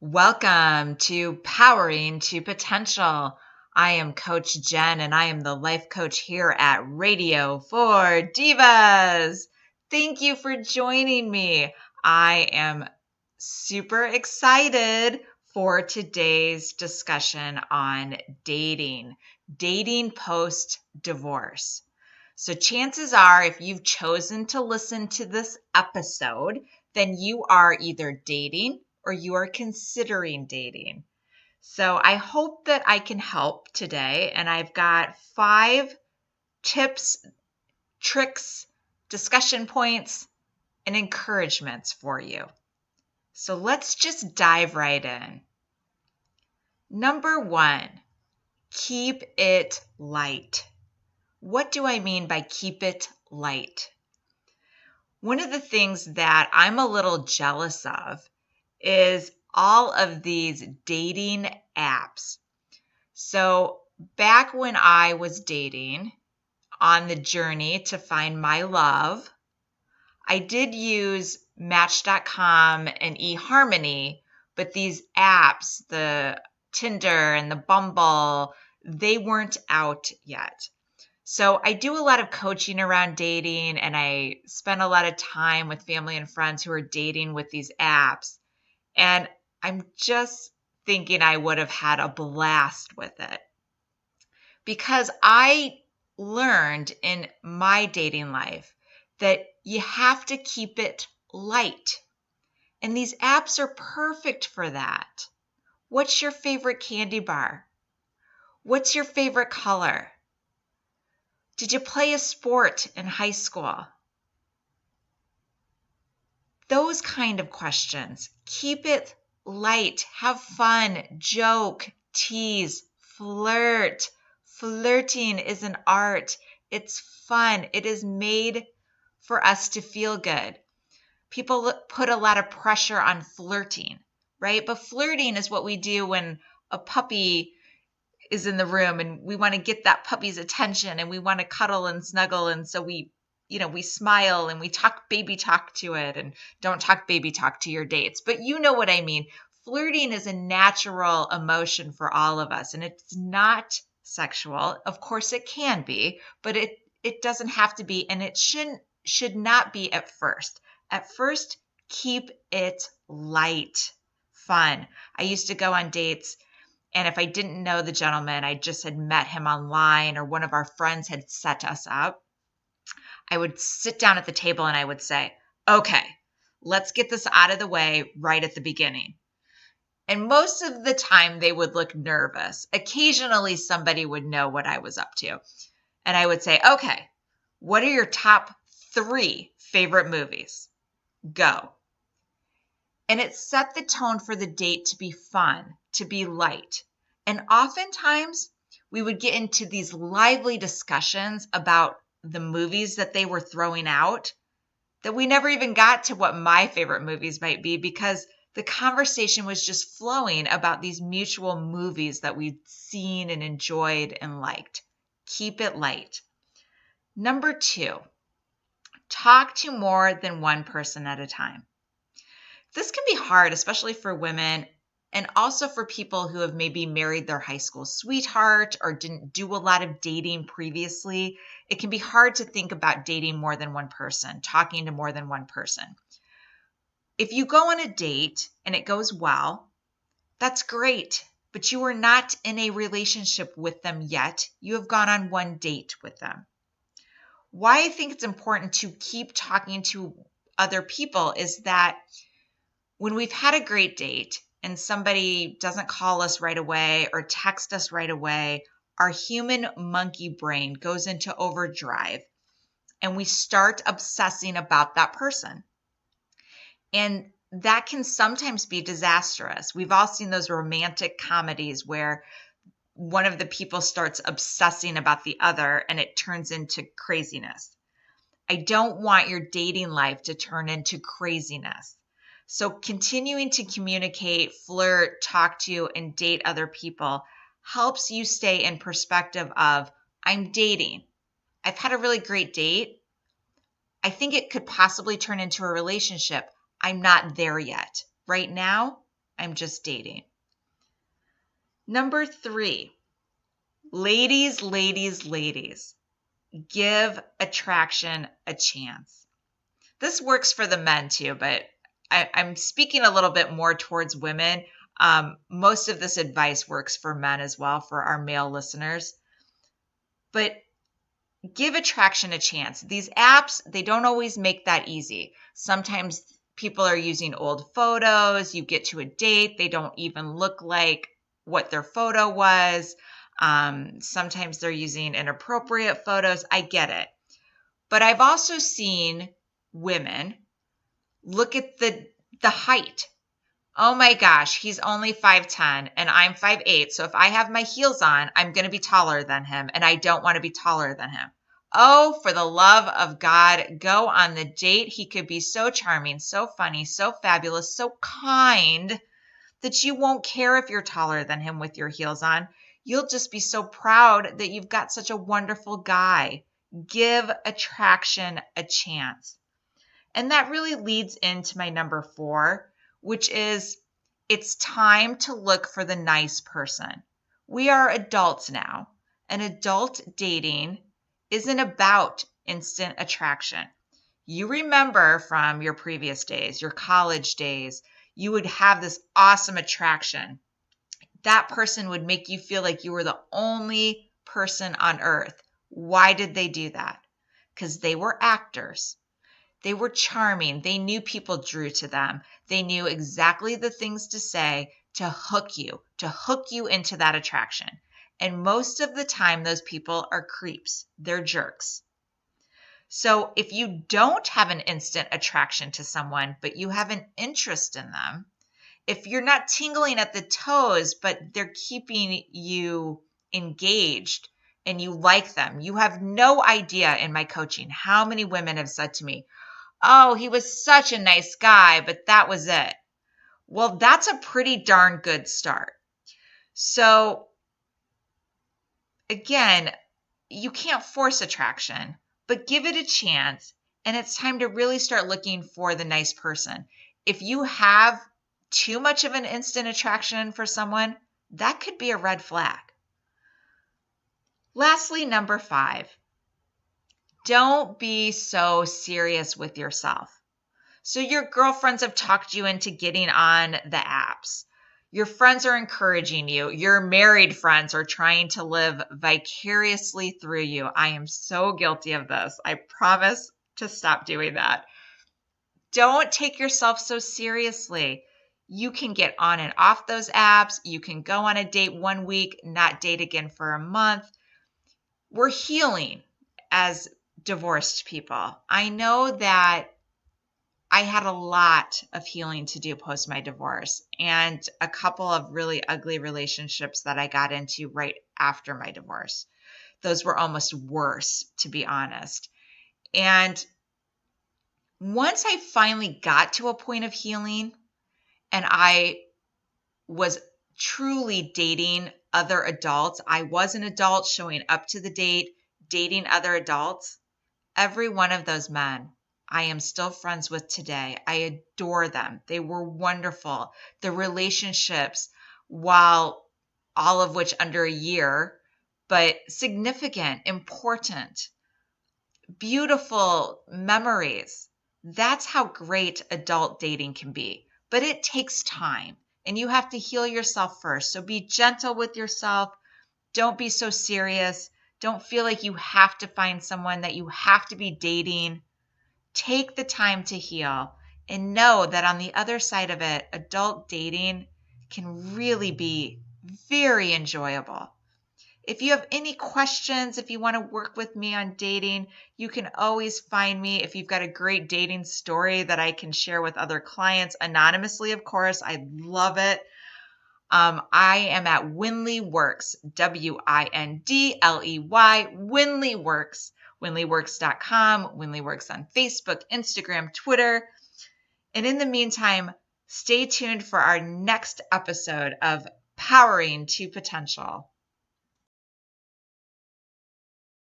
Welcome to Powering to Potential. I am Coach Jen and I am the life coach here at Radio for Divas. Thank you for joining me. I am super excited for today's discussion on dating post divorce. So chances are, if you've chosen to listen to this episode, then you are either dating or you are considering dating. So I hope that I can help today. And I've got 5 tips, tricks, discussion points, and encouragements for you. So let's just dive right in. Number 1, keep it light. What do I mean by keep it light? One of the things that I'm a little jealous of is all of these dating apps. So back when I was dating on the journey to find my love, I did use Match.com and eHarmony, but these apps, the Tinder and the Bumble, they weren't out yet. So I do a lot of coaching around dating, and I spend a lot of time with family and friends who are dating with these apps. And I'm just thinking I would have had a blast with it because I learned in my dating life that you have to keep it light. And these apps are perfect for that. What's your favorite candy bar? What's your favorite color? Did you play a sport in high school? Those kind of questions. Keep it light. Have fun. Joke. Tease. Flirt. Flirting is an art. It's fun. It is made for us to feel good. People put a lot of pressure on flirting, right? But flirting is what we do when a puppy is in the room and we want to get that puppy's attention and we want to cuddle and snuggle. And so we smile and we talk baby talk to it, and don't talk baby talk to your dates. But you know what I mean. Flirting is a natural emotion for all of us, and it's not sexual. Of course it can be, but it doesn't have to be, and it should not be at first. At first, keep it light, fun. I used to go on dates, and if I didn't know the gentleman, I just had met him online or one of our friends had set us up. I would sit down at the table and I would say, okay, let's get this out of the way right at the beginning. And most of the time they would look nervous. Occasionally somebody would know what I was up to. And I would say, okay, what are your top 3 favorite movies? Go. And it set the tone for the date to be fun, to be light. And oftentimes we would get into these lively discussions about the movies that they were throwing out that we never even got to what my favorite movies might be, because the conversation was just flowing about these mutual movies that we'd seen and enjoyed and liked. Keep it light. Number 2, talk to more than one person at a time. This can be hard, especially for women, and also for people who have maybe married their high school sweetheart or didn't do a lot of dating previously. It can be hard to think about dating more than one person, talking to more than one person. If you go on a date and it goes well, that's great, but you are not in a relationship with them yet. You have gone on one date with them. Why I think it's important to keep talking to other people is that when we've had a great date and somebody doesn't call us right away or text us right away, our human monkey brain goes into overdrive and we start obsessing about that person. And that can sometimes be disastrous. We've all seen those romantic comedies where one of the people starts obsessing about the other and it turns into craziness. I don't want your dating life to turn into craziness. So continuing to communicate, flirt, talk to, and date other people helps you stay in perspective of, I'm dating. I've had a really great date. I think it could possibly turn into a relationship. I'm not there yet. Right now, I'm just dating. Number 3, ladies, give attraction a chance. This works for the men too, but I'm speaking a little bit more towards women. Most of this advice works for men as well, for our male listeners. But give attraction a chance. These apps, they don't always make that easy. Sometimes people are using old photos. You get to a date, they don't even look like what their photo was. Sometimes they're using inappropriate photos. I get it. But I've also seen women look at the height. Oh my gosh, he's only 5'10" and I'm 5'8". So if I have my heels on, I'm going to be taller than him, and I don't want to be taller than him. Oh, for the love of God, go on the date. He could be so charming, so funny, so fabulous, so kind that you won't care if you're taller than him with your heels on. You'll just be so proud that you've got such a wonderful guy. Give attraction a chance. And that really leads into my number 4, which is it's time to look for the nice person. We are adults now, and adult dating isn't about instant attraction. You remember from your previous days, your college days, you would have this awesome attraction. That person would make you feel like you were the only person on earth. Why did they do that? Because they were actors. They were charming. They knew people drew to them. They knew exactly the things to say to hook you into that attraction. And most of the time, those people are creeps. They're jerks. So if you don't have an instant attraction to someone, but you have an interest in them, if you're not tingling at the toes, but they're keeping you engaged and you like them, you have no idea in my coaching how many women have said to me, oh, he was such a nice guy, but that was it. Well, that's a pretty darn good start. So again, you can't force attraction, but give it a chance. And it's time to really start looking for the nice person. If you have too much of an instant attraction for someone, that could be a red flag. Lastly, number 5, don't be so serious with yourself. So your girlfriends have talked you into getting on the apps. Your friends are encouraging you. Your married friends are trying to live vicariously through you. I am so guilty of this. I promise to stop doing that. Don't take yourself so seriously. You can get on and off those apps. You can go on a date 1 week, not date again for a month. We're healing as divorced people. I know that I had a lot of healing to do post my divorce, and a couple of really ugly relationships that I got into right after my divorce. Those were almost worse, to be honest. And once I finally got to a point of healing and I was truly dating other adults, I was an adult showing up to the date, dating other adults, every one of those men I am still friends with today. I adore them. They were wonderful. The relationships, while all of which under a year, but significant, important, beautiful memories. That's how great adult dating can be. But it takes time, and you have to heal yourself first. So be gentle with yourself. Don't be so serious. Don't feel like you have to find someone that you have to be dating. Take the time to heal and know that on the other side of it, adult dating can really be very enjoyable. If you have any questions, if you want to work with me on dating, you can always find me. If you've got a great dating story that I can share with other clients anonymously, of course, I love it. I am at Winley Works, Windley, Winley Works, winleyworks.com, Winley Works on Facebook, Instagram, Twitter. And in the meantime, stay tuned for our next episode of Powering to Potential.